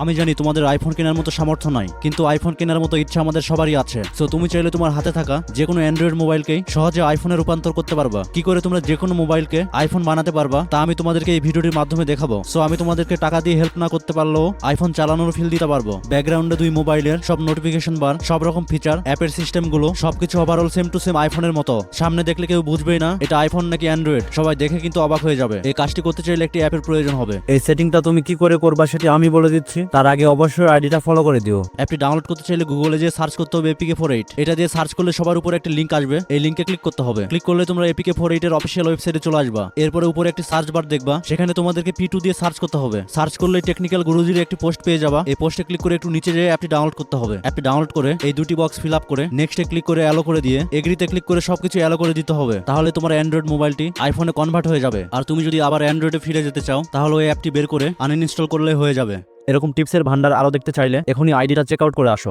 আমি জানি তোমাদের আইফোন কেনার মতো সামর্থ্য নাই, কিন্তু আইফোন কেনার মতো ইচ্ছা আমাদের সবারই আছে। সো তুমি চাইলে তোমার হাতে থাকা যে কোনো অ্যান্ড্রয়েড মোবাইলকেই সহজে আইফোনে রূপান্তর করতে পারবা। কি করে তোমরা যে কোনো মোবাইলকে আইফোন বানাতে পারবা তা আমি তোমাদেরকে এই ভিডিওটির মাধ্যমে দেখাবো। সো আমি তোমাদেরকে টাকা দিয়ে হেল্প না করতে পারলেও আইফোন চালানোর ফিল দিতে পারবো। ব্যাকগ্রাউন্ডে দুই মোবাইলের সব নোটিফিকেশন বার, সব রকম ফিচার, অ্যাপের সিস্টেম গুলো সবকিছু ওভারঅল সেম টু সেম আইফোনের মতো। সামনে দেখলে কেউ বুঝবেই না এটা আইফোন নাকি অ্যান্ড্রয়েড, সবাই দেখে কিন্তু অবাক হয়ে যাবে। এই কাজটি করতে চাইলে একটি অ্যাপের প্রয়োজন হবে। এই সেটিংটা তুমি কি করে করবা সেটি আমি বলে দিচ্ছি, তার আগে অবশ্যই আইডিটা ফলো করে দিও। অ্যাপটি ডাউনলোড করতে চাইলে গুগলে যে সার্চ করতে হবে APK48। এটা দিয়ে সার্চ করলে সবার উপরে একটা লিংক আসবে, এই লিংকে ক্লিক করতে হবে। ক্লিক করলে তোমরা APK48 এর অফিসিয়াল ওয়েবসাইটে চলে আসবা। এরপরে উপরে একটি সার্চ বার দেখবা, সেখানে তোমাদেরকে P2 দিয়ে সার্চ করতে হবে। সার্চ করলে টেকনিক্যাল গুরুজির একটি পোস্ট পেয়ে যাবা। এই পোস্টে ক্লিক করে একটু নিচে যেয়ে অ্যাপটি ডাউনলোড করতে হবে। অ্যাপটি ডাউনলোড করে এই দুটি বক্স ফিল আপ করে নেক্সটে ক্লিক করে অ্যালো করে দিয়ে এগ্রিতে ক্লিক করে সবকিছু অ্যালো করে দিতে হবে। তাহলে তোমার অ্যান্ড্রয়েড মোবাইলটি আইফোনে কনভার্ট হয়ে যাবে। আর তুমি যদি আবার অ্যান্ড্রয়েডে ফিরে যেতে চাও তাহলে ওই অ্যাপটি বের করে আনইনস্টল করলে হয়ে যাবে। এরকম টিপসের ভান্ডার আরো দেখতে চাইলে এখনই আইডিটা চেক আউট করে আসো।